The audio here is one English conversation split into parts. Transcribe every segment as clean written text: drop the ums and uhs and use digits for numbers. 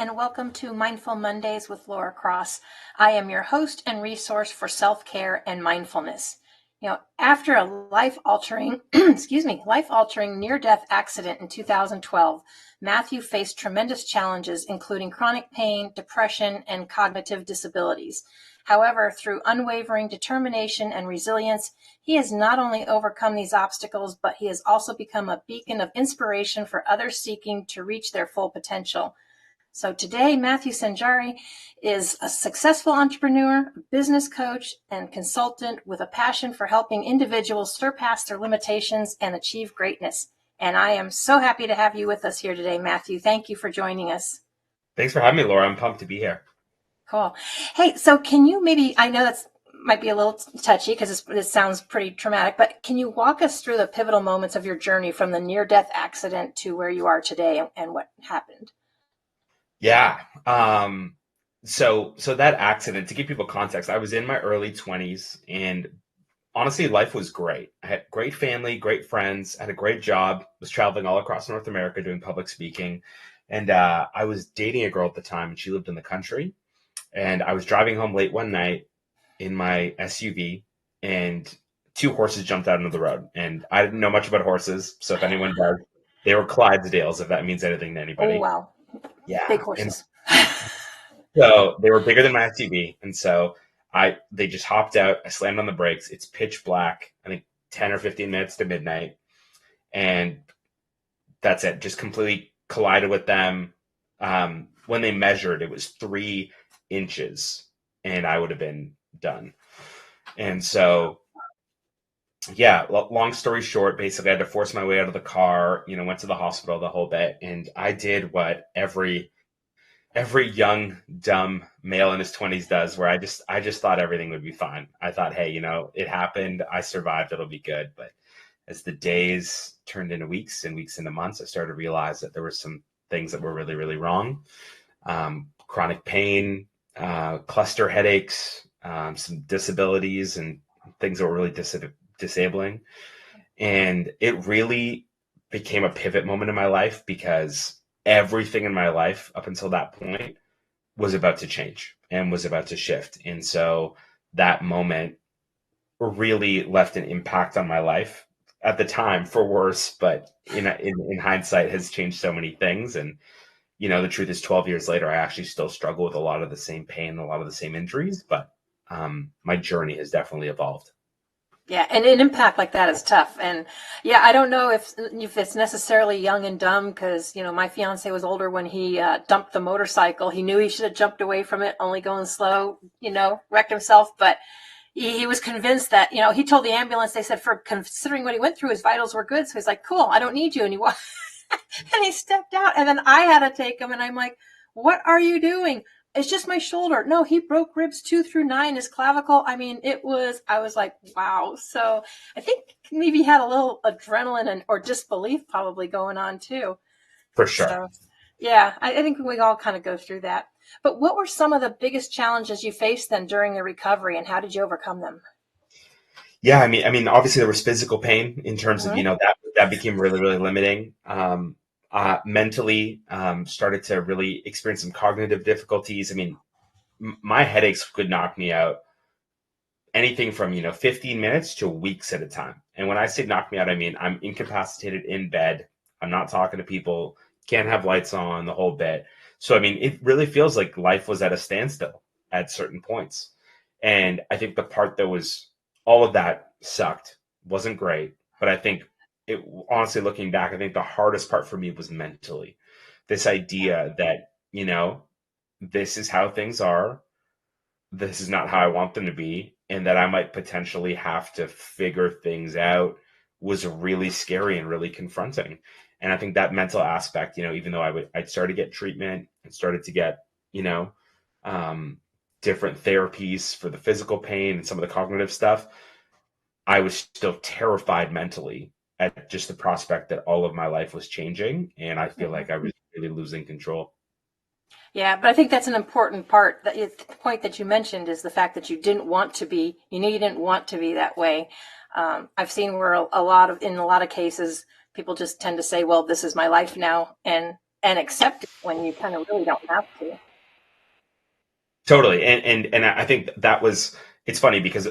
and welcome to Mindful Mondays with Laura Cross. I am your host and resource for self-care and mindfulness. After a life-altering, life-altering near-death accident in 2012, Matthew faced tremendous challenges, including chronic pain, depression, and cognitive disabilities. However, through unwavering determination and resilience, he has not only overcome these obstacles, but he has also become a beacon of inspiration for others seeking to reach their full potential. So today, Matthew Sanjari is a successful entrepreneur, business coach, and consultant with a passion for helping individuals surpass their limitations and achieve greatness. And I am so happy to have you with us here today, Matthew. Thank you for joining us. Thanks for having me, Laura. I'm pumped to be here. Cool. Hey, so can you maybe, I know that's might be a little touchy because this sounds pretty traumatic, but can you walk us through the pivotal moments of your journey from the near-death accident to where you are today and what happened? Yeah. So that accident, to give people context, I was in my early 20s and honestly, life was great. I had great family, great friends, had a great job, was traveling all across North America doing public speaking. And I was dating a girl at the time and she lived in the country. And I was driving home late one night in my SUV and two horses jumped out into the road. And I didn't know much about horses. So if anyone does, they were Clydesdales, if that means anything to anybody. Oh, wow. Yeah. Big horses. So they were bigger than my SUV. And so they just hopped out. I slammed on the brakes. It's pitch black, I think 10 or 15 minutes to midnight. And that's it. Just completely collided with them. When they measured, it was 3 inches and I would have been done. And so, yeah, long story short, basically I had to force my way out of the car, went to the hospital, the whole bit. And I did what every young, dumb male in his 20s does, where I just thought everything would be fine. I thought, hey, it happened. I survived. It'll be good. But as the days turned into weeks and weeks into months, I started to realize that there were some things that were really, really wrong. Chronic pain, cluster headaches, some disabilities and things that were really disabling. And it really became a pivot moment in my life because everything in my life up until that point was about to change and was about to shift. And so that moment really left an impact on my life at the time, for worse, but in hindsight has changed so many things. And the truth is 12 years later, I actually still struggle with a lot of the same pain, a lot of the same injuries, but my journey has definitely evolved. Yeah, and an impact like that is tough. And yeah, I don't know if it's necessarily young and dumb because, my fiance was older when he dumped the motorcycle. He knew he should have jumped away from it, only going slow, wrecked himself. But he was convinced that, he told the ambulance, they said, for considering what he went through, his vitals were good. So he's like, cool, I don't need you. And he walked and he stepped out. And then I had to take him. And I'm like, what are you doing? It's just my shoulder. No, he broke ribs 2 through 9, his clavicle. I mean, I was like, wow. So I think maybe he had a little adrenaline or disbelief probably going on too. For sure. So, yeah, I think we all kind of go through that. But what were some of the biggest challenges you faced then during the recovery and how did you overcome them? Yeah, I mean, obviously there was physical pain in terms of, that became really, really limiting. Mentally, started to really experience some cognitive difficulties. I mean, my headaches could knock me out anything from, 15 minutes to weeks at a time. And when I say knock me out, I mean, I'm incapacitated in bed. I'm not talking to people, can't have lights on, the whole bit. So, I mean, it really feels like life was at a standstill at certain points. And I think the part that was all of that sucked, wasn't great. But I think honestly, looking back, I think the hardest part for me was mentally. This idea that, this is how things are. This is not how I want them to be. And that I might potentially have to figure things out was really scary and really confronting. And I think that mental aspect, even though I'd started to get treatment and started to get, different therapies for the physical pain and some of the cognitive stuff, I was still terrified mentally at just the prospect that all of my life was changing. And I feel like I was really losing control. Yeah, but I think that's an important part. The point that you mentioned is the fact that you didn't want to be, you didn't want to be that way. I've seen where in a lot of cases, people just tend to say, well, this is my life now. And and accept it when you kind of really don't have to. Totally. And I think that was, it's funny because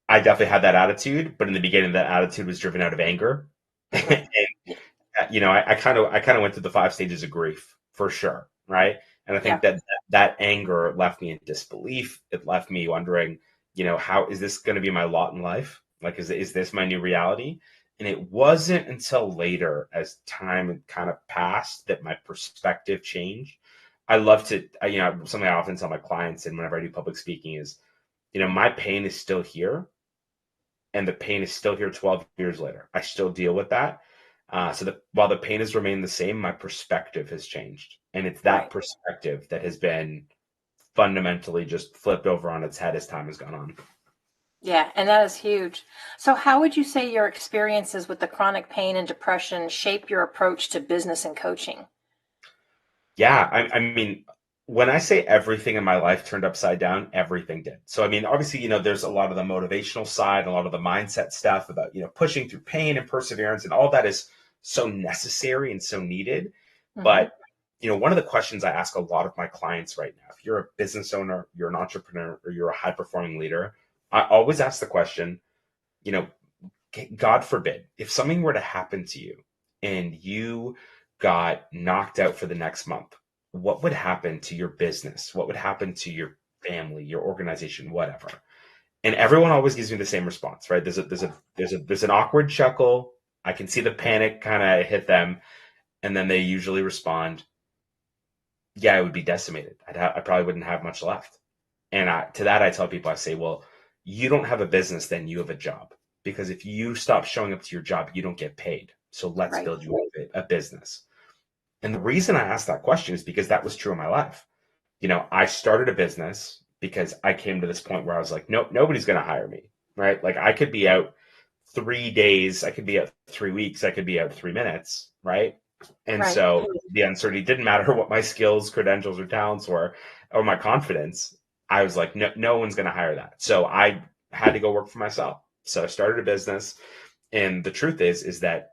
I definitely had that attitude, but in the beginning, that attitude was driven out of anger. Mm-hmm. And, I kind of went through the 5 stages of grief for sure. Right. And I Yeah. think that anger left me in disbelief. It left me wondering, how is this going to be my lot in life? Like, is this my new reality? And it wasn't until later, as time kind of passed, that my perspective changed. I love to, something I often tell my clients and whenever I do public speaking is, my pain is still here and the pain is still here 12 years later. I still deal with that. So that while the pain has remained the same, my perspective has changed. And it's that Right. perspective that has been fundamentally just flipped over on its head as time has gone on. Yeah, and that is huge. So, how would you say your experiences with the chronic pain and depression shape your approach to business and coaching? Yeah, I mean, when I say everything in my life turned upside down, everything did. So, I mean, obviously, there's a lot of the motivational side, a lot of the mindset stuff about, pushing through pain and perseverance, and all that is so necessary and so needed. Mm-hmm. But, one of the questions I ask a lot of my clients right now, if you're a business owner, you're an entrepreneur, or you're a high performing leader, I always ask the question, you know, God forbid, if something were to happen to you and you got knocked out for the next month, what would happen to your business? What would happen to your family, your organization, whatever? And everyone always gives me the same response, right? There's an awkward chuckle. I can see the panic kind of hit them, and then they usually respond, "Yeah, I would be decimated. I probably wouldn't have much left." And to that, I tell people, I say, well, you don't have a business, then you have a job. Because if you stop showing up to your job, you don't get paid. So let's Right. build you a business. And the reason I asked that question is because that was true in my life. I started a business because I came to this point where I was like, nope, nobody's going to hire me, right? Like I could be out 3 days, I could be out 3 weeks, I could be out 3 minutes, right? And Right. so the uncertainty didn't matter what my skills, credentials, or talents were, or my confidence. I was like, no one's going to hire that. So I had to go work for myself. So I started a business. And the truth is that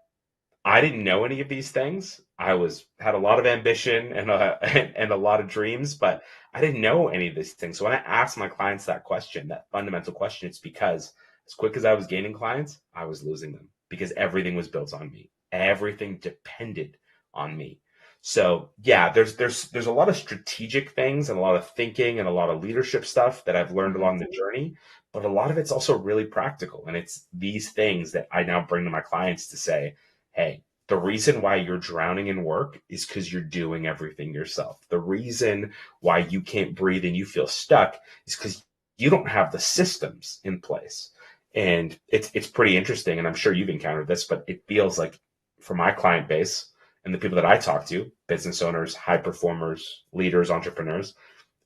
I didn't know any of these things. Had a lot of ambition and and a lot of dreams, but I didn't know any of these things. So when I asked my clients that question, that fundamental question, it's because as quick as I was gaining clients, I was losing them because everything was built on me. Everything depended on me. So yeah, there's a lot of strategic things and a lot of thinking and a lot of leadership stuff that I've learned Mm-hmm. along the journey, but a lot of it's also really practical. And it's these things that I now bring to my clients to say, hey, the reason why you're drowning in work is because you're doing everything yourself. The reason why you can't breathe and you feel stuck is because you don't have the systems in place. And it's pretty interesting. And I'm sure you've encountered this, but it feels like for my client base and the people that I talk to, business owners, high performers, leaders, entrepreneurs,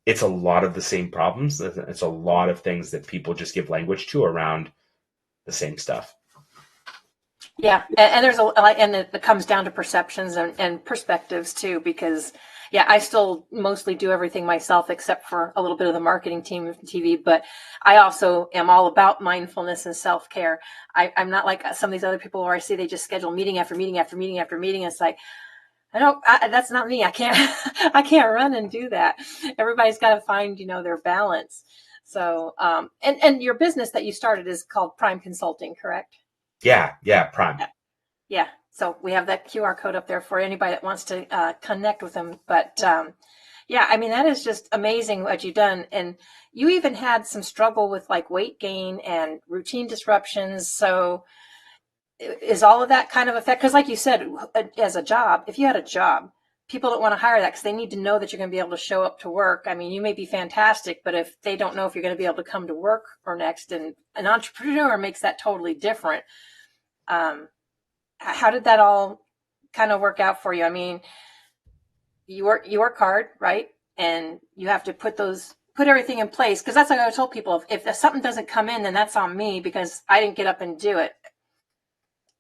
it's a lot of the same problems. It's a lot of things that people just give language to around the same stuff. Yeah, and there's and it comes down to perceptions and perspectives too, because yeah, I still mostly do everything myself except for a little bit of the marketing team of TV, but I also am all about mindfulness and self-care. I'm not like some of these other people where I see they just schedule meeting after meeting after meeting after meeting. It's like, that's not me. I can't, I can't run and do that. Everybody's got to find, their balance. So, and your business that you started is called Prime Consulting, correct? Yeah, prime. Yeah. So we have that QR code up there for anybody that wants to connect with them. But yeah, I mean, that is just amazing what you've done. And you even had some struggle with like weight gain and routine disruptions. So is all of that kind of affect? Because like you said, as a job, if you had a job, people don't want to hire that because they need to know that you're going to be able to show up to work. I mean, you may be fantastic, but if they don't know if you're going to be able to come to work or next, and an entrepreneur makes that totally different. Um, how did that all kind of work out for you? I mean, you work hard, right? And you have to put everything in place, because that's like I told people, if something doesn't come in, then that's on me because I didn't get up and do it.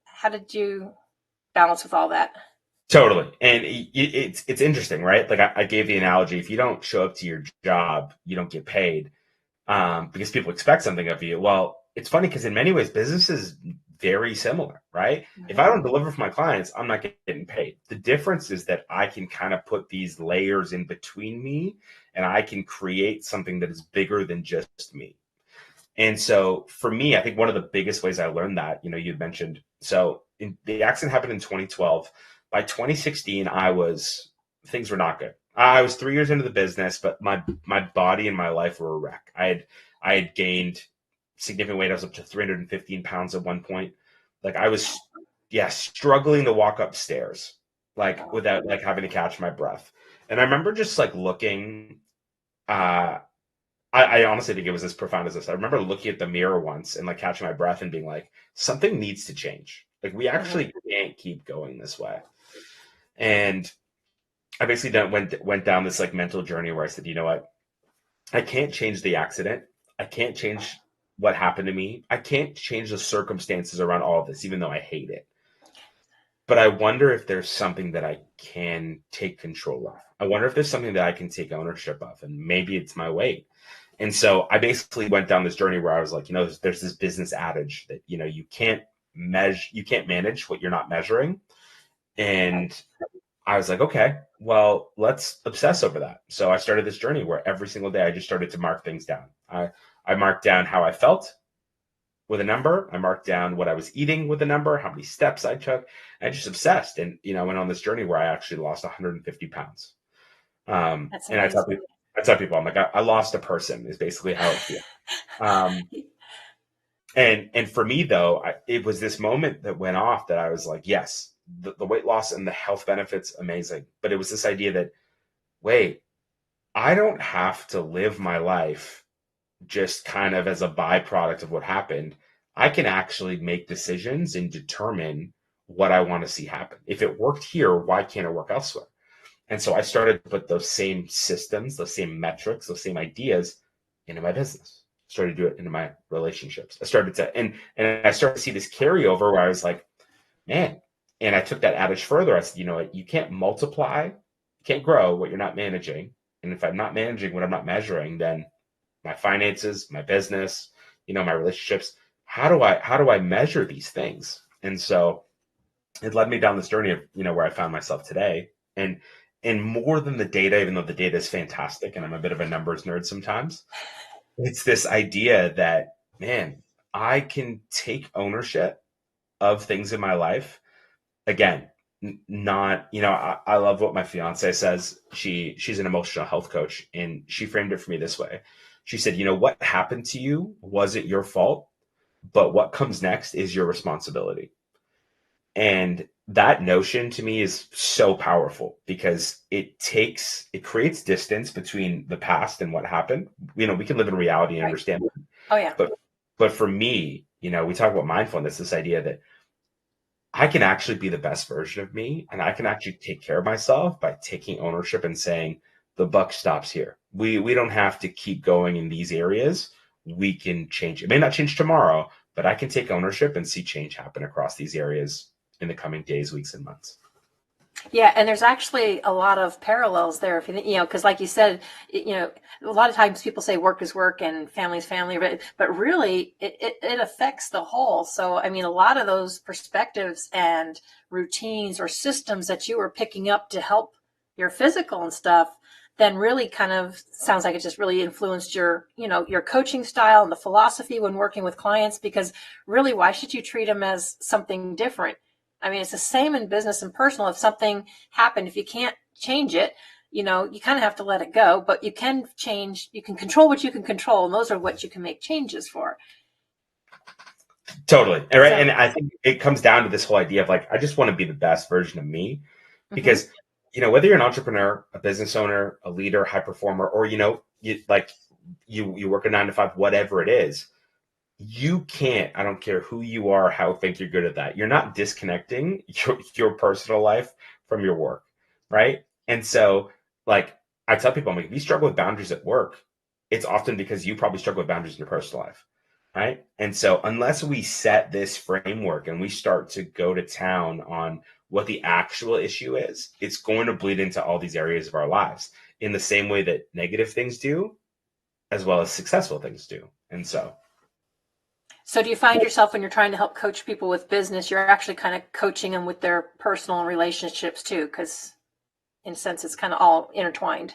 How did you balance with all that? Totally. And it's interesting, right? Like I gave the analogy, if you don't show up to your job, you don't get paid because people expect something of you. Well, it's funny because in many ways, businesses very similar, right? If Mhm. I don't deliver for my clients, I'm not getting paid. The difference is that I can kind of put these layers in between me, and I can create something that is bigger than just me. And so for me, I think one of the biggest ways I learned that, you'd mentioned, so the accident happened in 2012. By 2016, things were not good. I was 3 years into the business, but my body and my life were a wreck. I had gained significant weight. I was up to 315 pounds at one point. Like I was, yeah, struggling to walk upstairs, like without like having to catch my breath. And I remember just like looking, uh, I honestly think it was as profound as this. I remember looking at the mirror once and like catching my breath and being like, something needs to change. Like we Mhm. actually can't keep going this way. And I basically went down this like mental journey where I said, you know what? I can't change the accident. I can't change what happened to me. I can't change the circumstances around all of this, even though I hate it. But I wonder if there's something that I can take control of. I wonder if there's something that I can take ownership of, and maybe it's my weight. And so I basically went down this journey where I was like, there's this business adage that you can't manage what you're not measuring. And I was like, okay, well, let's obsess over that. So I started this journey where every single day I just started to mark things down. I marked down how I felt with a number. I marked down what I was eating with a number, how many steps I took. I just obsessed, and I went on this journey where I actually lost 150 pounds. That's And amazing. I tell people, I'm like, I lost a person is basically how it feels. Um, and for me though, it was this moment that went off that I was like, yes, the weight loss and the health benefits, amazing. But it was this idea that, wait, I don't have to live my life just kind of as a byproduct of what happened. I can actually make decisions and determine what I want to see happen. If it worked here, why can't it work elsewhere? And so I started to put those same systems, those same metrics, those same ideas into my business. Started to do it into my relationships. I started to, and I started to see this carryover where I was like, man, and I took that adage further. I said, you know what, you can't multiply, you can't grow what you're not managing. And if I'm not managing what I'm not measuring, then my finances, my business, my relationships, how do I measure these things? And so it led me down this journey of, where I found myself today. And more than the data, even though the data is fantastic and I'm a bit of a numbers nerd sometimes, it's this idea that, man, I can take ownership of things in my life. Again, not, I love what my fiance says. She's an emotional health coach, and she framed it for me this way. She said, what happened to you wasn't your fault, but what comes next is your responsibility. And that notion to me is so powerful because it creates distance between the past and what happened. We can live in reality and Right. understand, Oh yeah. but for me, we talk about mindfulness, this idea that I can actually be the best version of me, and I can actually take care of myself by taking ownership and saying the buck stops here. We don't have to keep going in these areas. We can change. It may not change tomorrow, but I can take ownership and see change happen across these areas in the coming days, weeks, and months. Yeah, and there's actually a lot of parallels there. If because like you said, a lot of times people say work is work and family is family, but really it affects the whole. So I mean, a lot of those perspectives and routines or systems that you were picking up to help your physical and stuff, then really kind of sounds like it just really influenced your coaching style and the philosophy when working with clients. Because really, why should you treat them as something different? I mean, it's the same in business and personal. If something happened, if you can't change it, you kind of have to let it go, but you can change, you can control what you can control. And those are what you can make changes for. Totally. And, right. So, And I think it comes down to this whole idea of like, I just want to be the best version of me mhm. because, whether you're an entrepreneur, a business owner, a leader, high performer, or, you work a 9 to 5, whatever it is, you can't, I don't care who you are, how think you're good at that. You're not disconnecting your personal life from your work. Right. And so like I tell people, I'm like, if you struggle with boundaries at work, it's often because you probably struggle with boundaries in your personal life. Right. And so unless we set this framework and we start to go to town on what the actual issue is, it's going to bleed into all these areas of our lives in the same way that negative things do, as well as successful things do. And so So do you find yourself when you're trying to help coach people with business, you're actually kind of coaching them with their personal relationships too? Because in a sense, it's kind of all intertwined.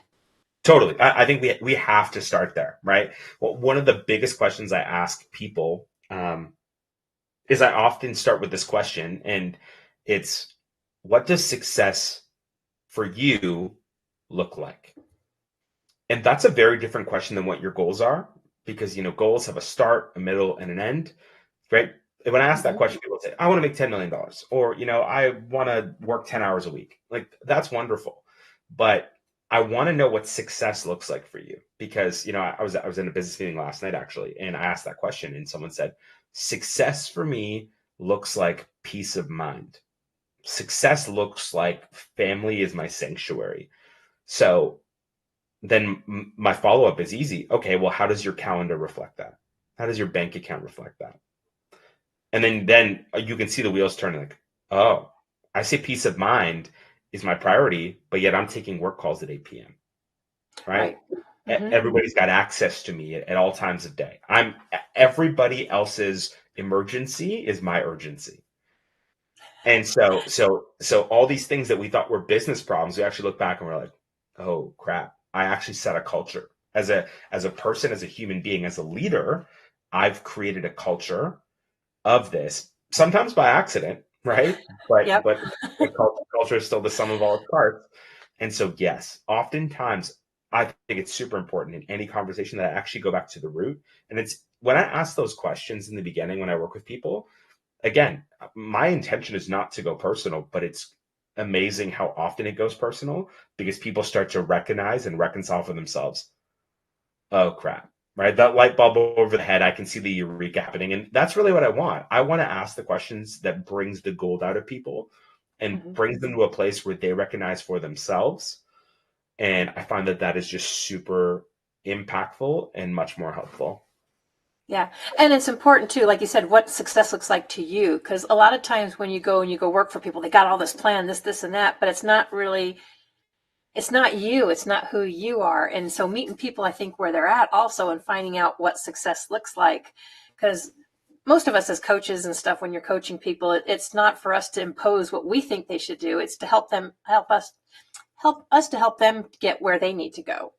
Totally. I think we have to start there, right? Well, one of the biggest questions I ask people is I often start with this question, and it's, what does success for you look like? And that's a very different question than what your goals are, because goals have a start, a middle, and an end, right? And when I ask that question, people say, I want to make $10 million, or I want to work 10 hours a week. Like, that's wonderful, but I want to know what success looks like for you, because I was in a business meeting last night actually, and I asked that question, and someone said, success for me looks like peace of mind. Success looks like family is my sanctuary. So then my follow-up is easy. Okay, well, how does your calendar reflect that? How does your bank account reflect that? And then you can see the wheels turning, like, oh, I say peace of mind is my priority, but yet I'm taking work calls at 8 p.m. Right? Everybody's got access to me at all times of day. Everybody else's emergency is my urgency. And so all these things that we thought were business problems, we actually look back and we're like, oh crap, I actually set a culture. As a person, as a human being, as a leader, I've created a culture of this, sometimes by accident, right? But culture is still the sum of all its parts. And so, yes, oftentimes I think it's super important in any conversation that I actually go back to the root. And it's when I ask those questions in the beginning, when I work with people, again, my intention is not to go personal, but it's amazing how often it goes personal, because people start to recognize and reconcile for themselves. Oh crap, right? That light bulb over the head, I can see the eureka happening. And that's really what I want. I want to ask the questions that brings the gold out of people and brings them to a place where they recognize for themselves. And I find that is just super impactful and much more helpful. Yeah. And it's important too, like you said, what success looks like to you. Because a lot of times when you go work for people, they got all this plan, this, and that, but it's not you. It's not who you are. And so meeting people, I think, where they're at also, and finding out what success looks like. Because most of us as coaches and stuff, when you're coaching people, it's not for us to impose what we think they should do. It's to help us to help them get where they need to go.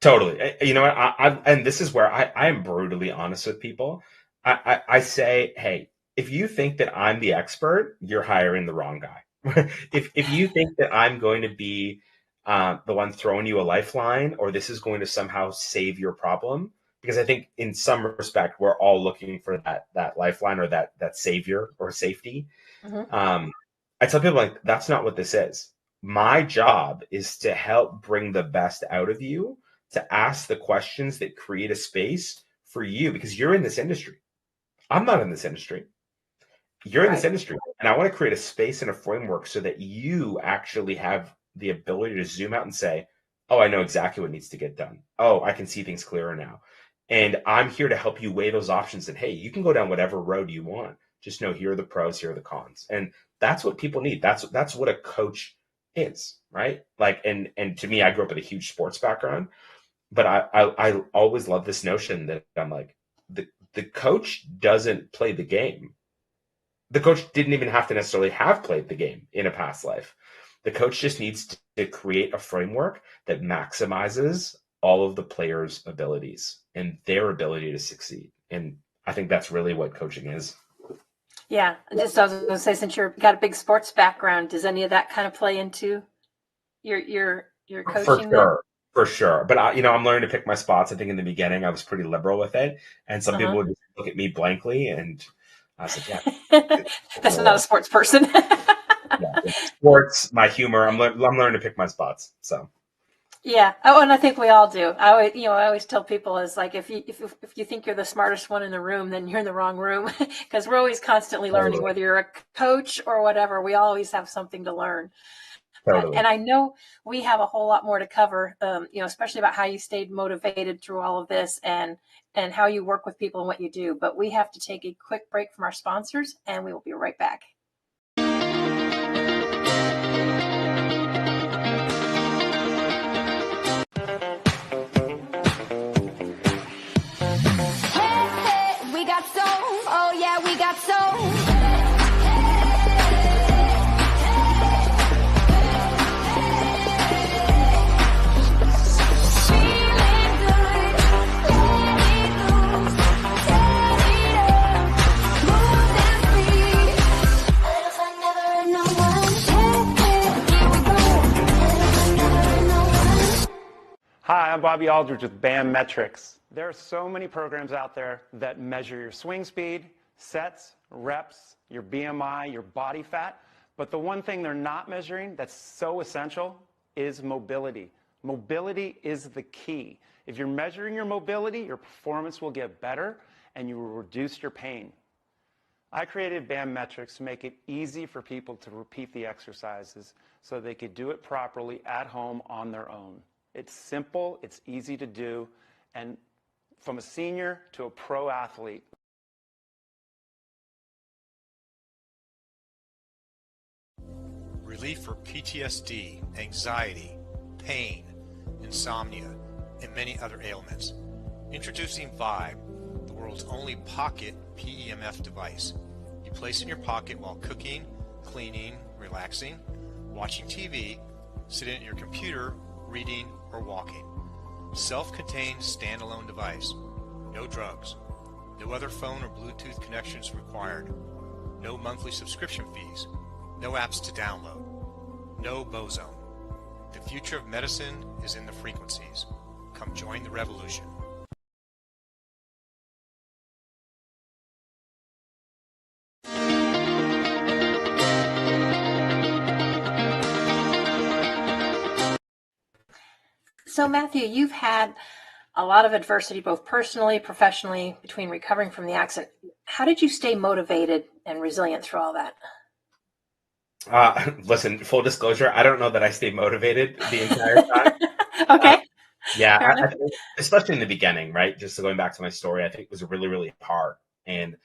Totally. You know what? And this is where I am brutally honest with people. I say, hey, if you think that I'm the expert, you're hiring the wrong guy. If you think that I'm going to be the one throwing you a lifeline, or this is going to somehow save your problem, because I think in some respect we're all looking for that lifeline, or that savior or safety. I tell people, like, that's not what this is. My job is to help bring the best out of you, to ask the questions that create a space for you, because you're in this industry. I'm not in this industry. You're in this industry. And I want to create a space and a framework so that you actually have the ability to zoom out and say, oh, I know exactly what needs to get done. Oh, I can see things clearer now. And I'm here to help you weigh those options, and hey, you can go down whatever road you want. Just know, here are the pros, here are the cons. And that's what people need. That's what a coach is, right? Like, and to me, I grew up with a huge sports background, but I always love this notion that I'm like, the coach doesn't play the game. The coach didn't even have to necessarily have played the game in a past life. The coach just needs to create a framework that maximizes all of the players' abilities and their ability to succeed. And I think that's really what coaching is. Yeah. I was going to say, since you've got a big sports background, does any of that kind of play into your coaching? For sure. But I'm learning to pick my spots. I think in the beginning I was pretty liberal with it, and some people would just look at me blankly, and I said, yeah. That's not a sports person. Yeah, sports, my humor. I'm learning to pick my spots. So. Yeah. Oh, and I think we all do. I always tell people, is like, if you think you're the smartest one in the room, then you're in the wrong room, because we're always constantly learning, whether you're a coach or whatever. We always have something to learn. Totally. And I know we have a whole lot more to cover, especially about how you stayed motivated through all of this, and how you work with people and what you do. But we have to take a quick break from our sponsors, and we will be right back. got soul. Oh yeah, we got soul. Hi, I'm Bobby Aldridge with BAM Metrics. There are so many programs out there that measure your swing speed, sets, reps, your BMI, your body fat, but the one thing they're not measuring that's so essential is mobility. Mobility is the key. If you're measuring your mobility, your performance will get better and you will reduce your pain. I created BAM Metrics to make it easy for people to repeat the exercises so they could do it properly at home on their own. It's simple, it's easy to do, and from a senior to a pro athlete. Relief for PTSD, anxiety, pain, insomnia, and many other ailments. Introducing Vibe, the world's only pocket PEMF device. You place in your pocket while cooking, cleaning, relaxing, watching TV, sitting at your computer, reading, or walking. Self-contained standalone device. No drugs. No other phone or Bluetooth connections required. No monthly subscription fees. No apps to download. No Bozone. The future of medicine is in the frequencies. Come join the revolution. So Matthew, you've had a lot of adversity, both personally, professionally, between recovering from the accident. How did you stay motivated and resilient through all that? Listen, full disclosure, I don't know that I stayed motivated the entire time. Okay. Yeah, I think, especially in the beginning, right? Just going back to my story, I think it was really, really hard. And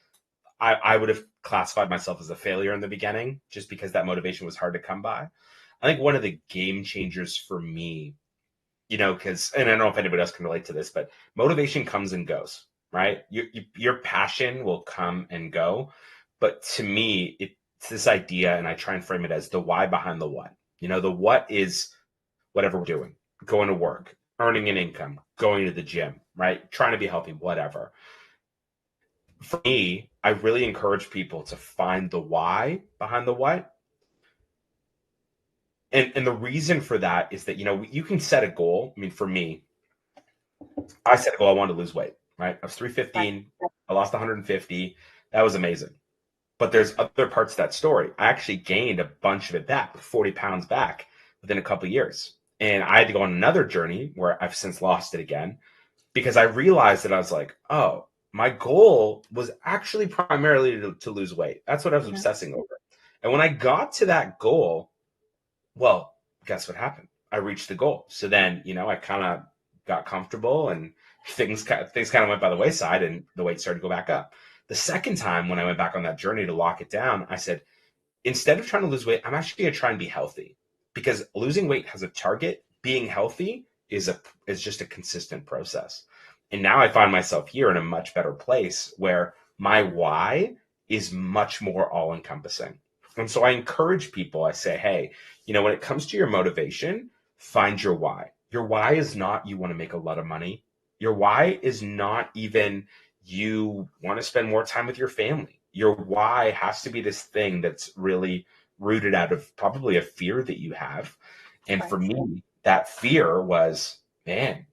I would have classified myself as a failure in the beginning just because that motivation was hard to come by. I think one of the game changers for me, because, and I don't know if anybody else can relate to this, but motivation comes and goes, right? Your passion will come and go. But to me, it's this idea, and I try and frame it as the why behind the what. The what is whatever we're doing, going to work, earning an income, going to the gym, right? Trying to be healthy, whatever. For me, I really encourage people to find the why behind the what. And the reason for that is that, you can set a goal. I mean, for me, I set a goal. I wanted to lose weight, right? I was 315. I lost 150. That was amazing. But there's other parts of that story. I actually gained a bunch of it back, 40 pounds back within a couple of years. And I had to go on another journey where I've since lost it again because I realized that I was like, oh, my goal was actually primarily to lose weight. That's what I was obsessing over. And when I got to that goal, well, guess what happened? I reached the goal. So then, I kind of got comfortable and things kind of went by the wayside and the weight started to go back up. The second time when I went back on that journey to lock it down, I said, instead of trying to lose weight, I'm actually going to try and be healthy because losing weight has a target. Being healthy is just a consistent process. And now I find myself here in a much better place where my why is much more all encompassing. And so I encourage people, I say, hey, when it comes to your motivation, find your why. Your why is not you want to make a lot of money. Your why is not even you want to spend more time with your family. Your why has to be this thing that's really rooted out of probably a fear that you have. And for me, that fear was, man,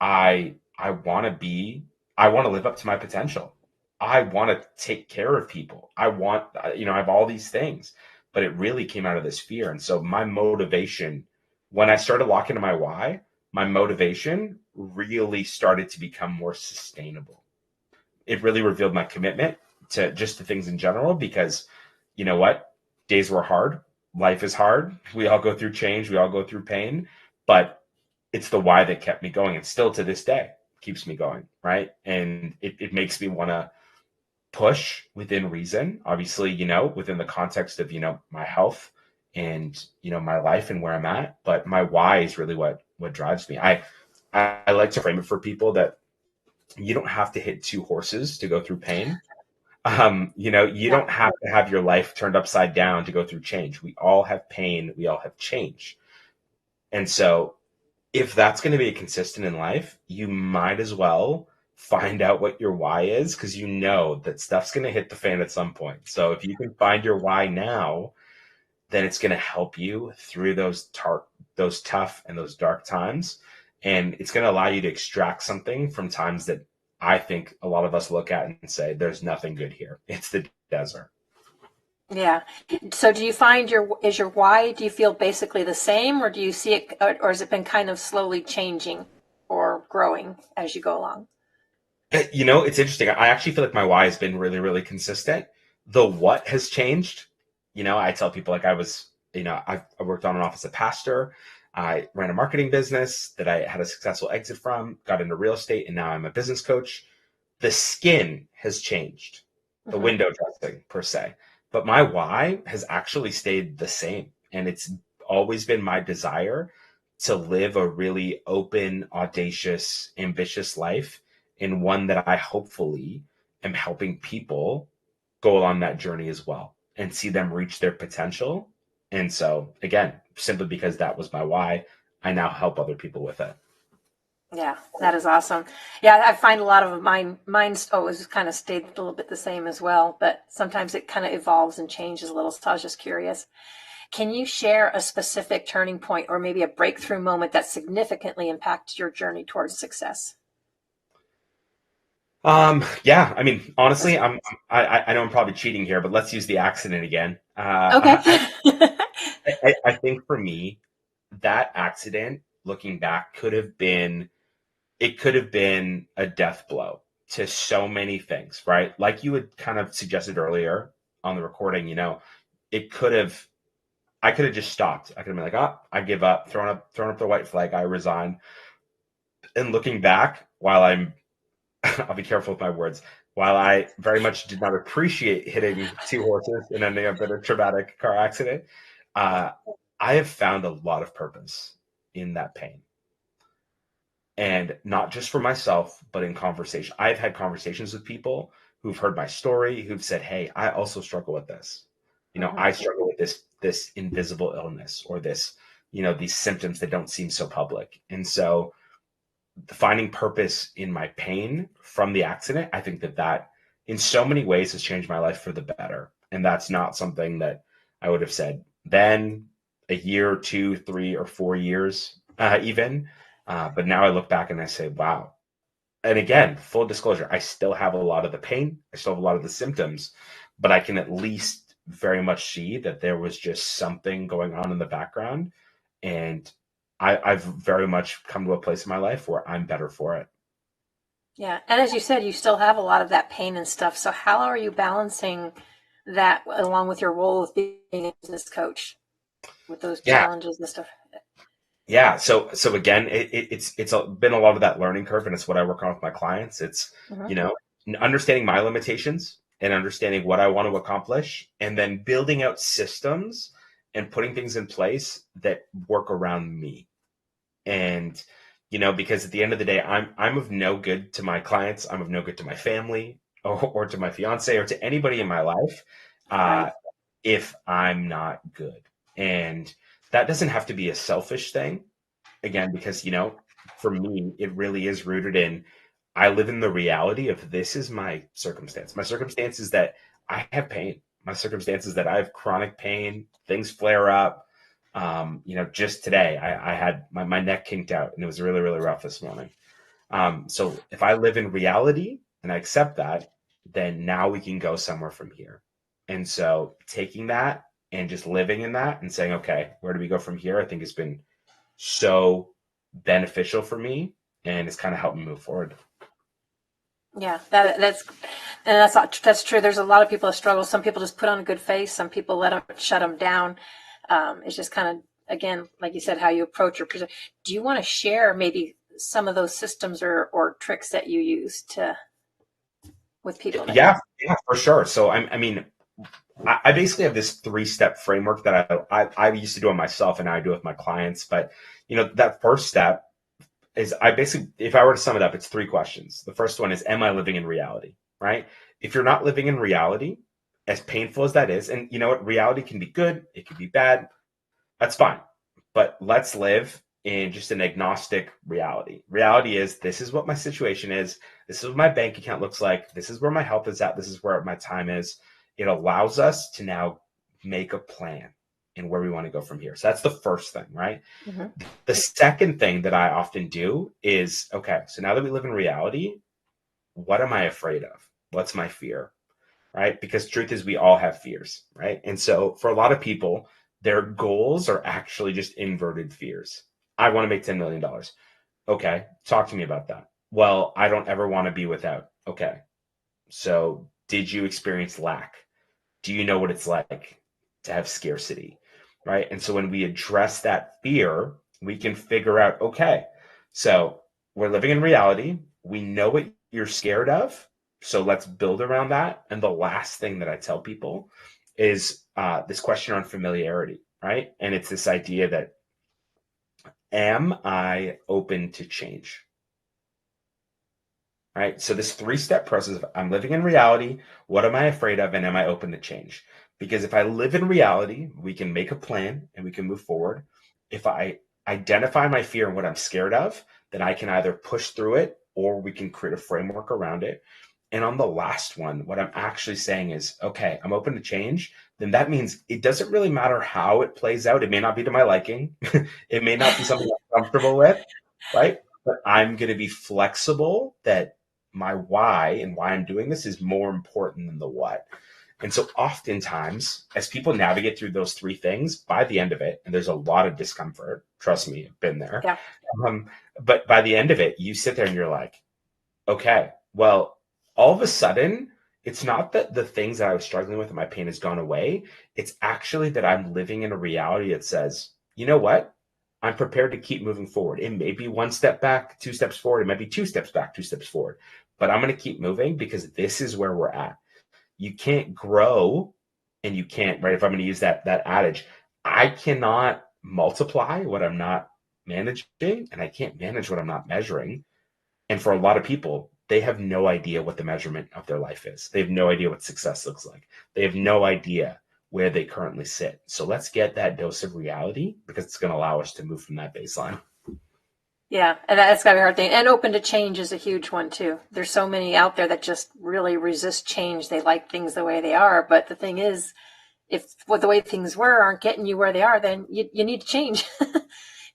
I want to live up to my potential. I want to take care of people. I have all these things, but it really came out of this fear. And so my motivation, when I started locking into my why, my motivation really started to become more sustainable. It really revealed my commitment to just the things in general, because you know what? Days were hard. Life is hard. We all go through change. We all go through pain, but it's the why that kept me going. And still to this day keeps me going. Right. And it makes me want to push within reason, obviously, within the context of, my health and, my life and where I'm at. But my why is really what drives me. I like to frame it for people that you don't have to hit two horses to go through pain. You Yeah. don't have to have your life turned upside down to go through change. We all have pain. We all have change. And so if that's going to be consistent in life, you might as well find out what your why is, because you know that stuff's going to hit the fan at some point. So if you can find your why now, then it's going to help you through those tough and those dark times. And it's going to allow you to extract something from times that I think a lot of us look at and say, there's nothing good here. It's the desert. Yeah. So do you find is your why, do you feel basically the same, or do you see it, or has it been kind of slowly changing or growing as you go along? It's interesting. I actually feel like my why has been really, really consistent. The what has changed. I tell people, like, I worked on and off as a pastor. I ran a marketing business that I had a successful exit from, got into real estate, and now I'm a business coach. The skin has changed, the window dressing per se, but my why has actually stayed the same. And it's always been my desire to live a really open, audacious, ambitious life, and one that I hopefully am helping people go along that journey as well and see them reach their potential. And so, again, simply because that was my why, I now help other people with it. Yeah, that is awesome. Yeah, I find a lot of mine's always kind of stayed a little bit the same as well, but sometimes it kind of evolves and changes a little. So I was just curious. Can you share a specific turning point or maybe a breakthrough moment that significantly impacted your journey towards success? Yeah, I mean, honestly, I know I'm probably cheating here, but let's use the accident again. Okay. I think for me, that accident, looking back, could have been a death blow to so many things, right? Like you had kind of suggested earlier on the recording, it could have, I could have just stopped. I could have been like, oh, I give up, thrown up the white flag, I resign. And looking back, I'll be careful with my words. While I very much did not appreciate hitting two horses and ending up in a traumatic car accident, uh, I have found a lot of purpose in that pain. And not just for myself, but in conversation. I've had conversations with people who've heard my story, who've said, hey, I also struggle with this. I struggle with this invisible illness, or these symptoms that don't seem so public. And so finding purpose in my pain from the accident, I think that in so many ways has changed my life for the better. And that's not something that I would have said then, a year, 2, 3, or 4 years, even. But now I look back and I say, wow. And again, full disclosure, I still have a lot of the pain. I still have a lot of the symptoms, but I can at least very much see that there was just something going on in the background. And I've very much come to a place in my life where I'm better for it. Yeah. And as you said, you still have a lot of that pain and stuff. So how are you balancing that along with your role of being a business coach with those Yeah. challenges and stuff? Yeah. So again, it's been a lot of that learning curve, and it's what I work on with my clients. It's, understanding my limitations and understanding what I want to accomplish, and then building out systems and putting things in place that work around me. And, because at the end of the day, I'm of no good to my clients. I'm of no good to my family, or to my fiance, or to anybody in my life, Right. if I'm not good. And that doesn't have to be a selfish thing, again, because, for me, it really is rooted in, I live in the reality of, this is my circumstance. My circumstance is that I have pain. My circumstance is that I have chronic pain. Things flare up. Just today, I had my neck kinked out, and it was really, really rough this morning. So if I live in reality and I accept that, then now we can go somewhere from here. And so taking that and just living in that and saying, okay, where do we go from here? I think has been so beneficial for me, and it's kind of helped me move forward. Yeah, that's true. There's a lot of people that struggle. Some people just put on a good face. Some people shut them down. It's just kind of, again, like you said, how you approach your present. Do you want to share maybe some of those systems or tricks that you use with people? Yeah, for sure. So I basically have this 3-step framework that I used to do on myself, and now I do with my clients. But that first step, is I basically, if I were to sum it up, it's 3 questions. The first one is, am I living in reality? Right? If you're not living in reality, as painful as that is, and you know what, reality can be good, it can be bad, that's fine. But let's live in just an agnostic reality. Reality is, this is what my situation is. This is what my bank account looks like. This is where my health is at. This is where my time is. It allows us to now make a plan and where we want to go from here. So that's the first thing, right? Mm-hmm. The second thing that I often do is, okay, so now that we live in reality, what am I afraid of? What's my fear? Right? Because truth is, we all have fears, right? And so for a lot of people, their goals are actually just inverted fears. I want to make $10 million. Okay, talk to me about that. Well, I don't ever want to be without. Okay, so did you experience lack? Do you know what it's like to have scarcity? Right? And so when we address that fear, we can figure out, okay, so we're living in reality. We know what you're scared of. So let's build around that. And the last thing that I tell people is this question on familiarity, right? And it's this idea that, am I open to change? Right? So this 3-step process of, I'm living in reality, what am I afraid of, and am I open to change? Because if I live in reality, we can make a plan and we can move forward. If I identify my fear and what I'm scared of, then I can either push through it or we can create a framework around it. And on the last one, what I'm actually saying is, okay, I'm open to change. Then that means it doesn't really matter how it plays out. It may not be to my liking. It may not be something I'm comfortable with, right? But I'm going to be flexible that my why and why I'm doing this is more important than the what. And so oftentimes, as people navigate through those 3 things, by the end of it, and there's a lot of discomfort, trust me, I've been there. Yeah. But by the end of it, you sit there and you're like, okay, well, all of a sudden, it's not that the things that I was struggling with and my pain has gone away. It's actually that I'm living in a reality that says, you know what? I'm prepared to keep moving forward. It may be 1 step back, 2 steps forward. It might be 2 steps back, 2 steps forward. But I'm going to keep moving because this is where we're at. You can't grow and you can't, right? If I'm going to use that adage, I cannot multiply what I'm not managing, and I can't manage what I'm not measuring. And for a lot of people, they have no idea what the measurement of their life is. They have no idea what success looks like. They have no idea where they currently sit. So let's get that dose of reality because it's going to allow us to move from that baseline. Yeah, and that's gotta be a hard thing. And open to change is a huge one too. There's so many out there that just really resist change. They like things the way they are. But the thing is, if what the way things were aren't getting you where they are, then you need to change. You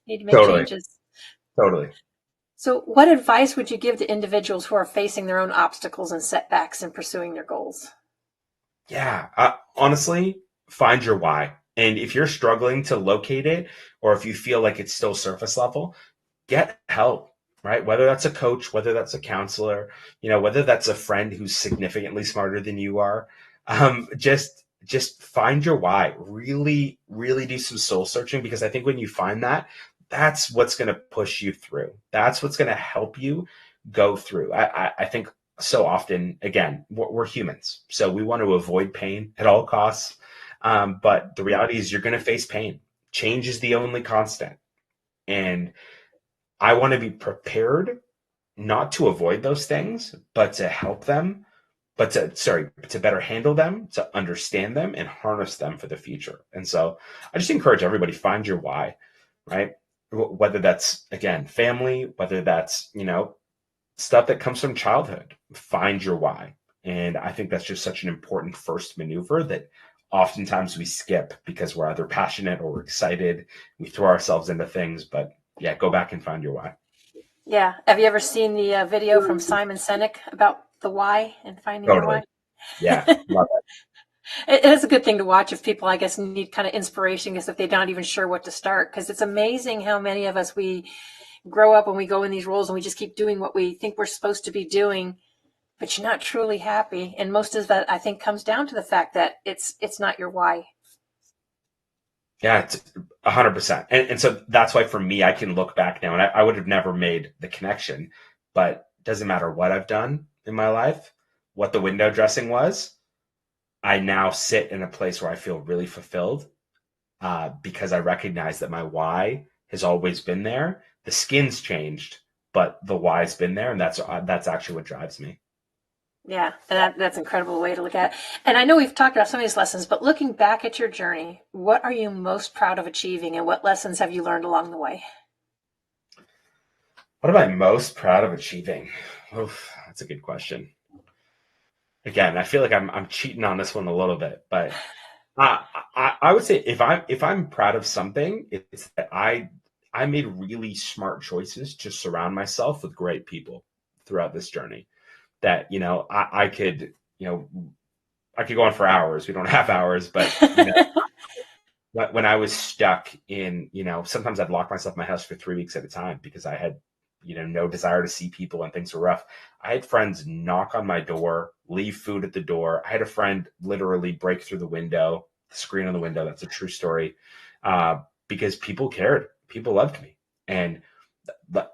need to make changes. Totally. So what advice would you give to individuals who are facing their own obstacles and setbacks in pursuing their goals? Yeah, honestly, find your why. And if you're struggling to locate it, or if you feel like it's still surface level, get help, right? Whether that's a coach, whether that's a counselor, whether that's a friend who's significantly smarter than you are, just find your why. Really, really do some soul searching, because I think when you find that, that's what's going to push you through. That's what's going to help you go through. I think so often, again, we're humans, so we want to avoid pain at all costs. But the reality is you're going to face pain. Change is the only constant. And I want to be prepared not to avoid those things, but to help them, to better handle them, to understand them and harness them for the future. And so I just encourage everybody, find your why, right? Whether that's, again, family, whether that's, stuff that comes from childhood, find your why. And I think that's just such an important first maneuver that oftentimes we skip because we're either passionate or we're excited. We throw ourselves into things, but yeah, go back and find your why. Yeah. Have you ever seen the video from Simon Sinek about the why and finding your why? Yeah, love it is a good thing to watch if people, I guess, need kind of inspiration, because if they're not even sure what to start. Because it's amazing how many of us, we grow up and we go in these roles and we just keep doing what we think we're supposed to be doing, but you're not truly happy. And most of that, I think, comes down to the fact that it's not your why. Yeah, it's 100%. And so that's why for me, I can look back now and I would have never made the connection, but it doesn't matter what I've done in my life, what the window dressing was, I now sit in a place where I feel really fulfilled because I recognize that my why has always been there. The skin's changed, but the why's been there, and that's actually what drives me. Yeah, and that's an incredible way to look at it. And I know we've talked about some of these lessons, but looking back at your journey, what are you most proud of achieving, and what lessons have you learned along the way? What am I most proud of achieving? Oof, that's a good question. Again, I feel like I'm cheating on this one a little bit, but I would say if I'm proud of something, it's that I made really smart choices to surround myself with great people throughout this journey. That I could I could go on for hours. We don't have hours, but when I was stuck in, sometimes I'd lock myself in my house for 3 weeks at a time because I had, no desire to see people and things were rough. I had friends knock on my door, leave food at the door. I had a friend literally break through the screen on the window. That's a true story. Because people cared. People loved me. And but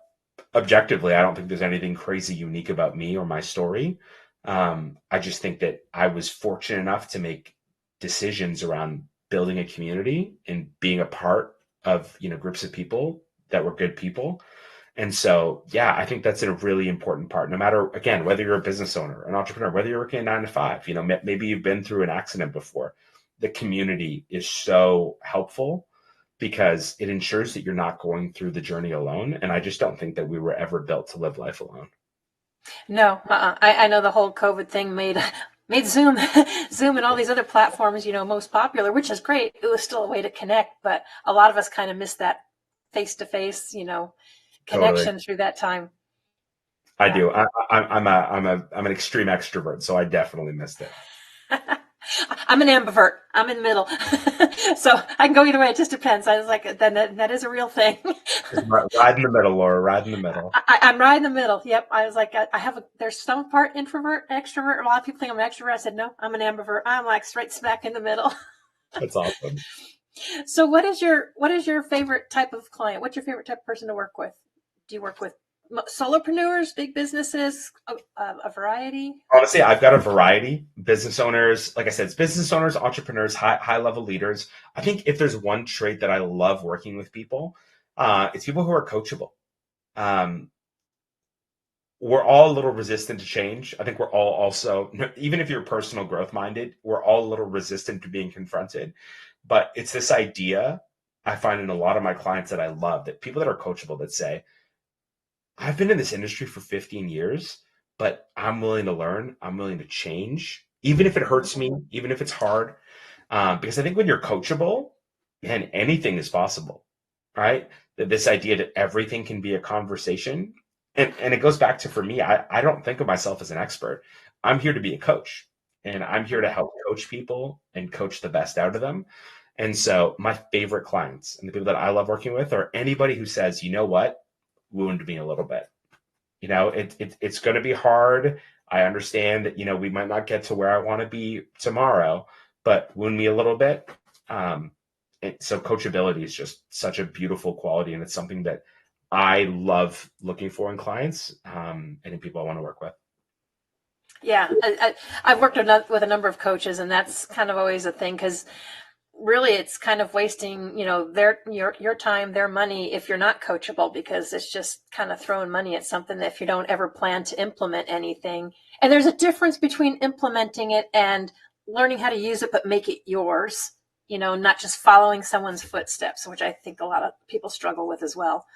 objectively, I don't think there's anything crazy unique about me or my story. I just think that I was fortunate enough to make decisions around building a community and being a part of, groups of people that were good people. And so, yeah, I think that's a really important part. No matter, again, whether you're a business owner, an entrepreneur, whether you're working a 9 to 5, maybe you've been through an accident before. The community is so helpful because it ensures that you're not going through the journey alone. And I just don't think that we were ever built to live life alone. No, I know the whole COVID thing made Zoom, Zoom and all these other platforms, most popular, which is great. It was still a way to connect, but a lot of us kind of missed that face-to-face, connection Totally. through that time. I Yeah. do. I'm an extreme extrovert, so I definitely missed it. I'm an ambivert. I'm in the middle. So I can go either way. It just depends. I was like, that is a real thing. Ride in the middle, Laura. Ride in the middle. I'm right in the middle. Yep. I was like, there's some part introvert, extrovert. A lot of people think I'm an extrovert. I said, no, I'm an ambivert. I'm like straight smack in the middle. That's awesome. So what is your favorite type of client? What's your favorite type of person to work with? Do you work with solopreneurs, big businesses, a variety? Honestly, I've got a variety. Business owners, like I said, it's business owners, entrepreneurs, high level leaders. I think if there's one trait that I love working with people, it's people who are coachable. Um, we're all a little resistant to change. I think we're all also, even if you're personal growth minded, we're all a little resistant to being confronted. But it's this idea I find in a lot of my clients that I love, that people that are coachable that say, I've been in this industry for 15 years, but I'm willing to learn. I'm willing to change, even if it hurts me, even if it's hard. Because I think when you're coachable, man, anything is possible, right? That this idea that everything can be a conversation. And it goes back to, for me, I don't think of myself as an expert. I'm here to be a coach, and I'm here to help coach people and coach the best out of them. And so my favorite clients and the people that I love working with are anybody who says, you know what, wound me a little bit. It's going to be hard. I understand that, we might not get to where I want to be tomorrow, but wound me a little bit. So coachability is just such a beautiful quality, and it's something that I love looking for in clients and in people I want to work with. Yeah, I've worked with a number of coaches, and that's kind of always a thing, because really it's kind of wasting, your time, their money, if you're not coachable, because it's just kind of throwing money at something that if you don't ever plan to implement anything. And there's a difference between implementing it and learning how to use it, but make it yours, not just following someone's footsteps, which I think a lot of people struggle with as well.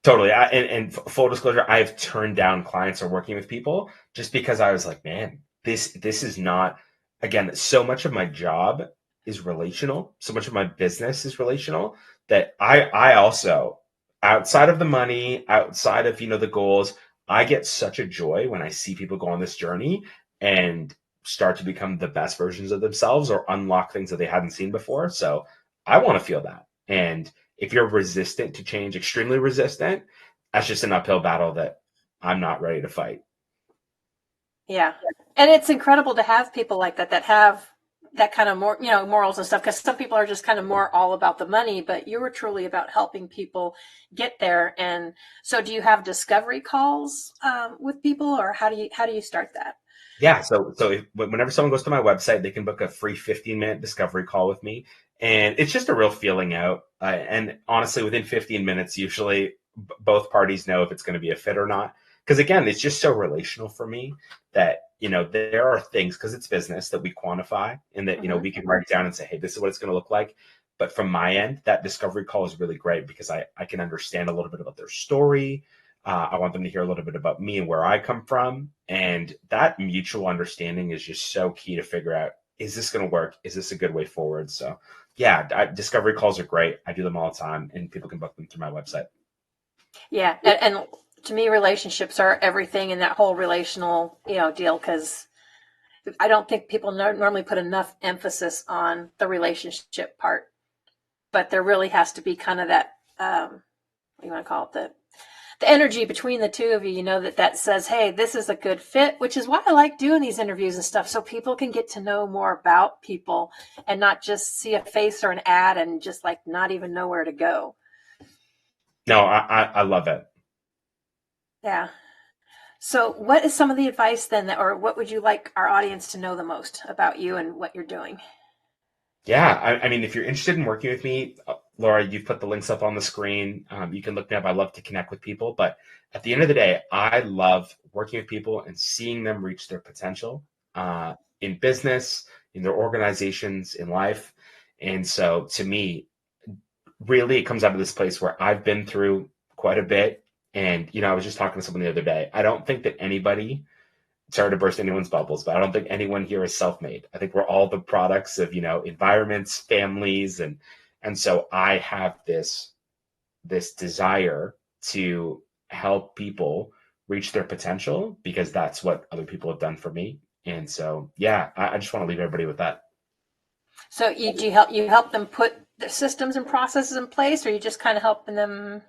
Totally. And full disclosure, I've turned down clients or working with people just because I was like, man, this is not, again, so much of my job is relational. So much of my business is relational that I also, outside of the money, outside of, the goals, I get such a joy when I see people go on this journey and start to become the best versions of themselves or unlock things that they hadn't seen before. So I want to feel that. And if you're resistant to change, extremely resistant, that's just an uphill battle that I'm not ready to fight. Yeah. And it's incredible to have people like that have that kind of more, morals and stuff, because some people are just kind of more all about the money, but you were truly about helping people get there. And so do you have discovery calls with people, or how do you start that? Yeah. So whenever someone goes to my website, they can book a free 15-minute discovery call with me. And it's just a real feeling out. And honestly, within 15 minutes, usually both parties know if it's going to be a fit or not. Because again, it's just so relational for me that, there are things, because it's business, that we quantify and that, we can write it down and say, hey, this is what it's going to look like. But from my end, that discovery call is really great because I can understand a little bit about their story. I want them to hear a little bit about me and where I come from. And that mutual understanding is just so key to figure out, is this going to work? Is this a good way forward? So yeah, discovery calls are great. I do them all the time, and people can book them through my website. Yeah. And to me, relationships are everything in that whole relational, deal, because I don't think people normally put enough emphasis on the relationship part, but there really has to be kind of that, what do you want to call it? The energy between the two of you, that says, hey, this is a good fit, which is why I like doing these interviews and stuff, so people can get to know more about people and not just see a face or an ad and just like not even know where to go. No, I love it. Yeah. So what is some of the advice then or what would you like our audience to know the most about you and what you're doing? Yeah, I mean, if you're interested in working with me, Laura, you've put the links up on the screen. You can look me up. I love to connect with people. But at the end of the day, I love working with people and seeing them reach their potential in business, in their organizations, in life. And so to me, really, it comes out of this place where I've been through quite a bit. And, I was just talking to someone the other day. I don't think that anybody, sorry to burst anyone's bubbles, but I don't think anyone here is self-made. I think we're all the products of, environments, families, and so I have this desire to help people reach their potential because that's what other people have done for me. And so, yeah, I just want to leave everybody with that. So you help them put the systems and processes in place, or you just kind of helping them?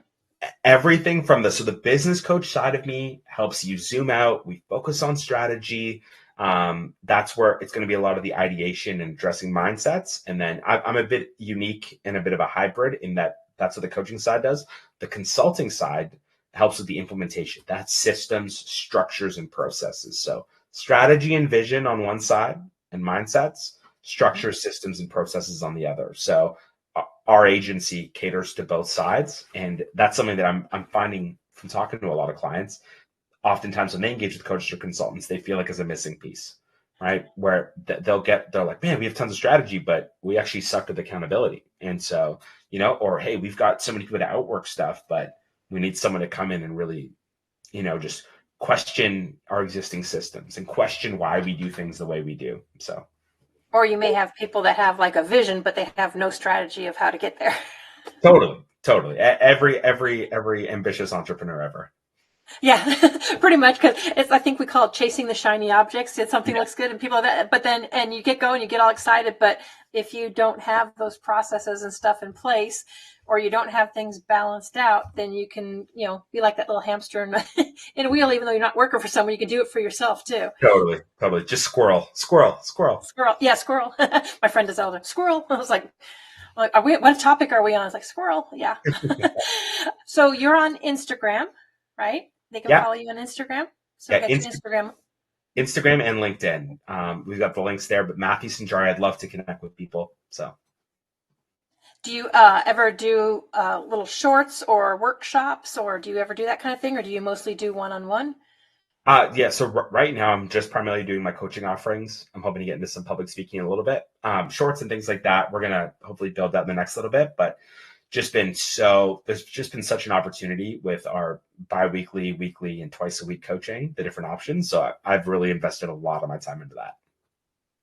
Everything from the business coach side of me helps you zoom out. We focus on strategy. That's where it's going to be a lot of the ideation and addressing mindsets. And then I'm a bit unique and a bit of a hybrid in that that's what the coaching side does. The consulting side helps with the implementation. That's systems, structures, and processes. So strategy and vision on one side and mindsets, structure, systems, and processes on the other. So our agency caters to both sides. And that's something that I'm finding from talking to a lot of clients. Oftentimes when they engage with coaches or consultants, they feel like it's a missing piece, right? Where they're like, man, we have tons of strategy, but we actually suck with accountability. And so, or, hey, we've got so many people to outwork stuff, but we need someone to come in and really, just question our existing systems and question why we do things the way we do. So. Or you may have people that have like a vision, but they have no strategy of how to get there. Totally. Every ambitious entrepreneur ever. Yeah, pretty much, because I think we call it chasing the shiny objects. It's something looks good and people that, but then, and you get going, you get all excited. But if you don't have those processes and stuff in place, or you don't have things balanced out, then you can, be like that little hamster in a wheel, even though you're not working for someone, you can do it for yourself too. Totally. Just squirrel. Yeah, squirrel. My friend is elder. Squirrel. I was like, what topic are we on? I was like, squirrel. Yeah. So you're on Instagram, right? They can follow you on Instagram. So yeah, Instagram and LinkedIn. We've got the links there, but Matthew Sanjari, I'd love to connect with people. So do you ever do little shorts or workshops, or do you ever do that kind of thing, or do you mostly do one-on-one? Yeah, so right now I'm just primarily doing my coaching offerings. I'm hoping to get into some public speaking a little bit. Shorts and things like that, we're going to hopefully build that in the next little bit, but there's just been such an opportunity with our bi-weekly, weekly, and twice a week coaching, the different options. So I've really invested a lot of my time into that.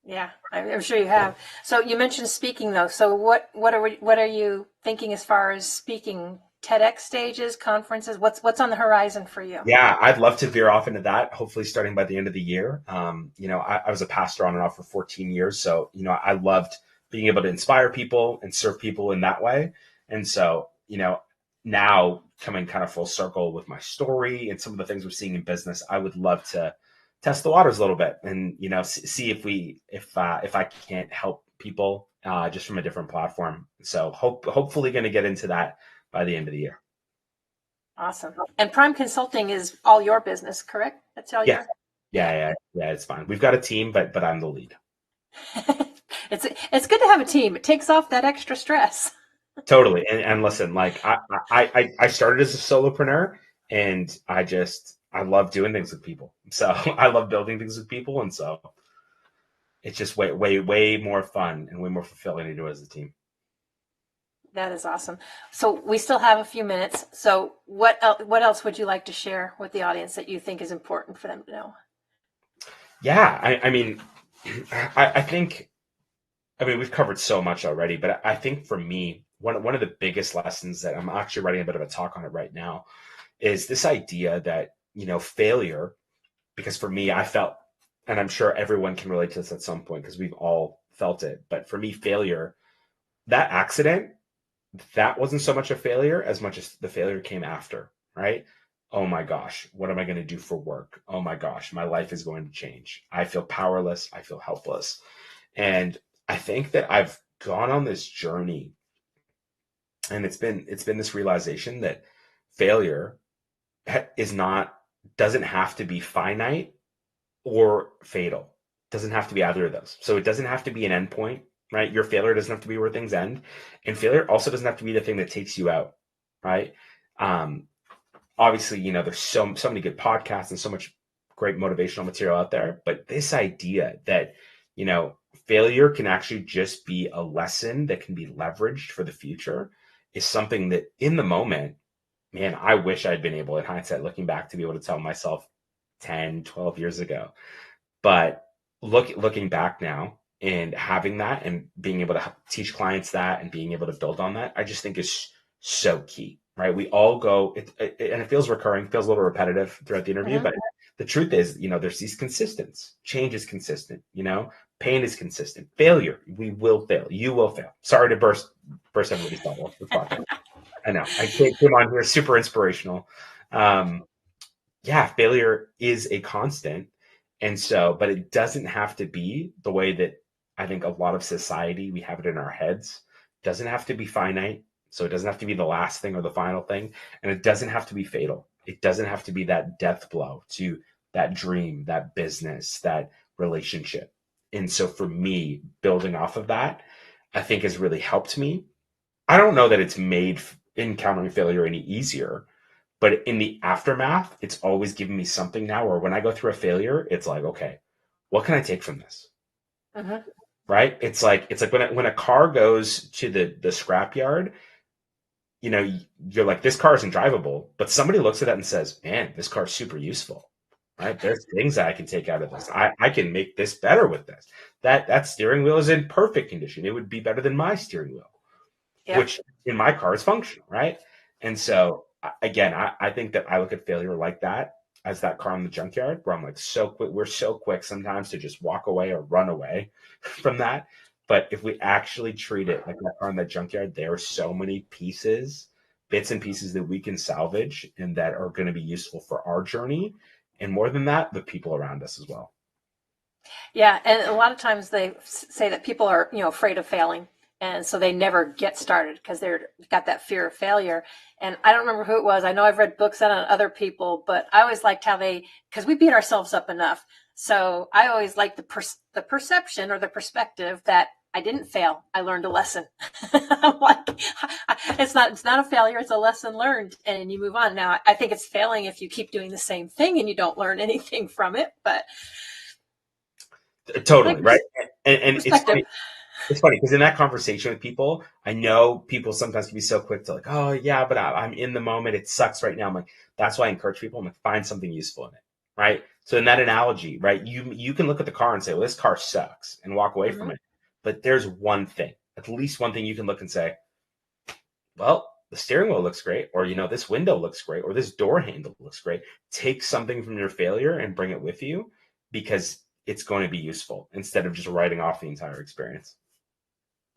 Yeah, I'm sure you have. So you mentioned speaking though. So what are you thinking as far as speaking? TEDx stages, conferences? What's on the horizon for you? Yeah, I'd love to veer off into that. Hopefully, starting by the end of the year. I was a pastor on and off for 14 years, so I loved being able to inspire people and serve people in that way. And so, now coming kind of full circle with my story and some of the things we're seeing in business, I would love to test the waters a little bit and see if I can't help people just from a different platform. So hopefully going to get into that by the end of the year. Awesome. And Prime Consulting is all your business, correct? That's all your. Yeah. It's fine. We've got a team, but I'm the lead. It's good to have a team. It takes off that extra stress. Totally. And listen, like I started as a solopreneur, and I love doing things with people. So I love building things with people, and so it's just way more fun and way more fulfilling to do it as a team. That is awesome. So we still have a few minutes. So what else would you like to share with the audience that you think is important for them to know? Yeah, I mean, I think, I mean, we've covered so much already, but I think for me, one of the biggest lessons that I'm actually writing a bit of a talk on it right now is this idea that, failure, because for me, I felt, and I'm sure everyone can relate to this at some point because we've all felt it, but for me, failure, that accident, that wasn't so much a failure as much as the failure came after, right? Oh my gosh, what am I going to do for work? Oh my gosh, my life is going to change. I feel powerless. I feel helpless. And I think that I've gone on this journey, and it's been this realization that failure is not doesn't have to be finite or fatal. Doesn't have to be either of those. So it doesn't have to be an endpoint, right? Your failure doesn't have to be where things end, and failure also doesn't have to be the thing that takes you out, right? Um, Obviously, there's so many good podcasts and so much great motivational material out there, but this idea that you know failure can actually just be a lesson that can be leveraged for the future is something that in the moment, man, I wish I'd been able, in hindsight, looking back, to be able to tell myself 10, 12 years ago. But looking back now and having that and being able to teach clients that and being able to build on that, I just think is so key, right? We all go, and it feels recurring, feels a little repetitive throughout the interview, Mm-hmm. but the truth is, there's these consistents. Change is consistent, pain is consistent. Failure, we will fail. You will fail. Sorry to burst everybody's bubble with podcast. I know. I came on here super inspirational. Um, yeah, failure is a constant. And so, but it doesn't have to be the way that I think a lot of society, we have it in our heads. It doesn't have to be finite. So it doesn't have to be the last thing or the final thing. And it doesn't have to be fatal. It doesn't have to be that death blow to that dream, that business, that relationship. And so for me, building off of that, I think has really helped me. I don't know that it's made encountering failure any easier, but in the aftermath, it's always given me something now where when I go through a failure, it's like, okay, what can I take from this? Mm-hmm. Right? It's like when a car goes to the scrapyard, you're like, this car isn't drivable, but somebody looks at that and says, man, this car's super useful. Right? There's things that I can take out of this. I can make this better with this. That steering wheel is in perfect condition. It would be better than my steering wheel, Yeah. which in my car is functional, right? And so again, I think that I look at failure like that, as that car in the junkyard, where I'm like, so quick, we're so quick sometimes to just walk away or run away from that. But if we actually treat it like that car in the junkyard, there are so many pieces, bits and pieces that we can salvage and that are going to be useful for our journey. And more than that, the people around us as well. Yeah, and a lot of times they say that people are, afraid of failing, and so they never get started because they're got that fear of failure. And I don't remember who it was. I know I've read books on other people, but I always liked how because we beat ourselves up enough. So I always liked the perception or the perspective that I didn't fail. I learned a lesson. I'm like, it's not a failure. It's a lesson learned, and you move on. Now, I think it's failing if you keep doing the same thing and you don't learn anything from it. But Totally, like right? And it's perspective. funny. It's funny because in that conversation with people, I know people sometimes can be so quick to like, oh yeah, but I'm in the moment. It sucks right now. I'm like, that's why I encourage people. I'm like, find something useful in it, right? So in that analogy, right, you can look at the car and say, well, this car sucks, and walk away from Mm-hmm. it. But there's one thing, at least one thing you can look and say, well, the steering wheel looks great, or this window looks great, or this door handle looks great. Take something from your failure and bring it with you because it's going to be useful instead of just writing off the entire experience.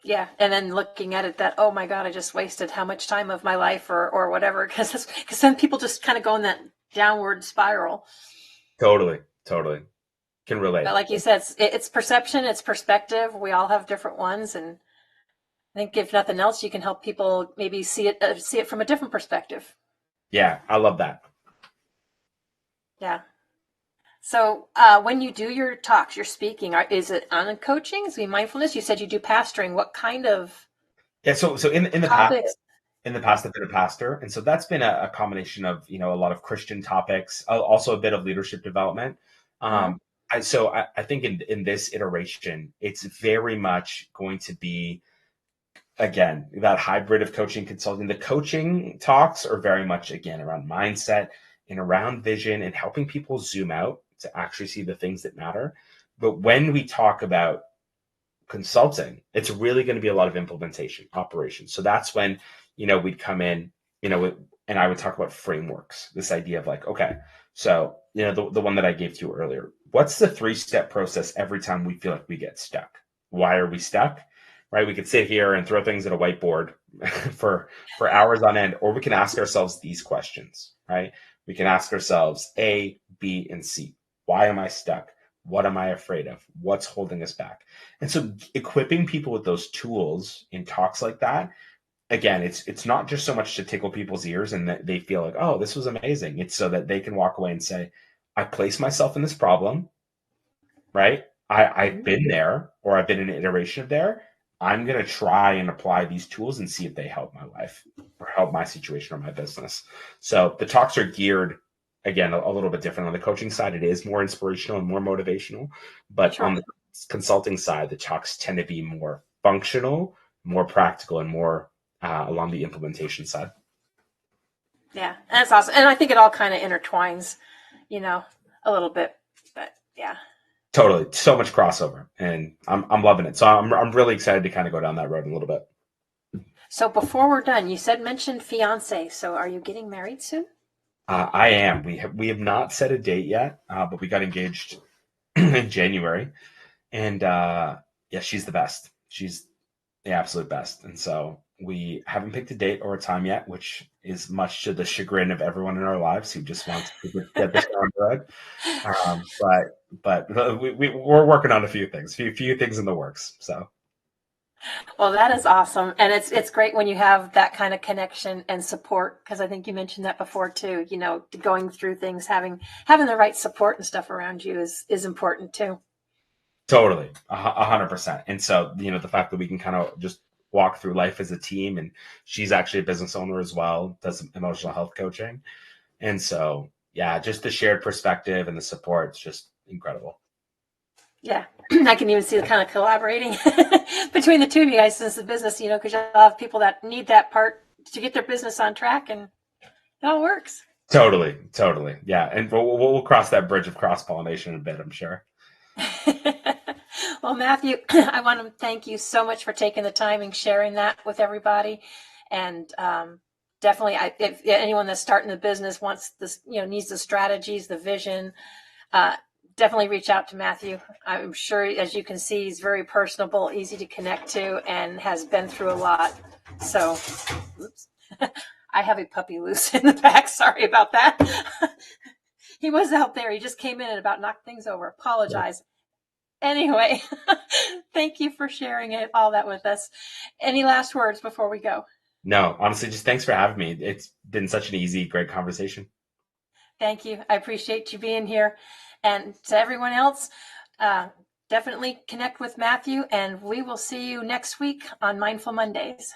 Yeah, and then looking at it that, oh my God, I just wasted how much time of my life or whatever, because then people just kind of go in that downward spiral. Totally. Can But relate. like you said, it's perception, it's perspective. We all have different ones, and I think if nothing else, you can help people maybe see it from a different perspective. Yeah, I love that. Yeah. So when you do your talks, you're speaking, is it on coaching? Is it mindfulness? You said you do pastoring. What kind of Yeah. So in the past, Topics. I've been a pastor, and so that's been a combination of a lot of Christian topics, also a bit of leadership development. Mhm. I think in this iteration, it's very much going to be, again, that hybrid of coaching consulting. The coaching talks are very much, again, around mindset and around vision and helping people zoom out to actually see the things that matter. But when we talk about consulting, it's really going to be a lot of implementation, operations. So that's when, we'd come in, and I would talk about frameworks, this idea of like, okay, so, the one that I gave to you earlier, what's the 3-step process every time we feel like we get stuck? Why are we stuck? Right? We could sit here and throw things at a whiteboard for hours on end, or we can ask ourselves these questions, right? We can ask ourselves A, B, and C. Why am I stuck? What am I afraid of? What's holding us back? And so equipping people with those tools in talks like that, again, it's not just so much to tickle people's ears and that they feel like, oh, this was amazing. It's so that they can walk away and say, I place myself in this problem, right? I've Mhm. been there, or I've been in an iteration of there. I'm going to try and apply these tools and see if they help my life or help my situation or my business. So the talks are geared, again, a little bit different. On the coaching side, it is more inspirational and more motivational. But on Sure. the consulting side, the talks tend to be more functional, more practical, and more along the implementation side. Yeah, that's awesome. And I think it all kind of intertwines, you know, a little bit. But yeah. Totally, so much crossover, and I'm loving it. So I'm really excited to kind of go down that road a little bit. So before we're done, you said mentioned fiance. So are you getting married soon? I am. We have not set a date yet, but we got engaged in January, and yeah, she's the best. She's the absolute best, and so we haven't picked a date or a time yet, which is much to the chagrin of everyone in our lives who just wants to get this on the road. But we're working on a few things, few things in the works. So Well, that is awesome, and it's great when you have that kind of connection and support. Because I think you mentioned that before too. You know, going through things, having the right support and stuff around you is important too. totally, 100%. And so the fact that we can kind of just walk through life as a team, and she's actually a business owner as well, does some emotional health coaching. And so, yeah, just the shared perspective and the support is just incredible. Yeah, I can even see the kind of collaborating between the two of you guys since the business, because you'll have people that need that part to get their business on track, and it all works. Totally, totally. Yeah. And we'll cross that bridge of cross pollination in a bit, I'm sure. Well, Matthew, I want to thank you so much for taking the time and sharing that with everybody. And definitely, if anyone that's starting the business wants this, needs the strategies, the vision, uh, definitely reach out to Matthew. I'm sure, as you can see, he's very personable, easy to connect to, and has been through a lot. So, oops. I have a puppy loose in the back. Sorry about that. He was out there. He just came in and about knocked things over. Apologize. Anyway, thank you for sharing all that with us. Any last words before we go? No, honestly, just thanks for having me. It's been such an easy, great conversation. Thank you. I appreciate you being here. And to everyone else, uh, definitely connect with Matthew, and we will see you next week on Mindful Mondays.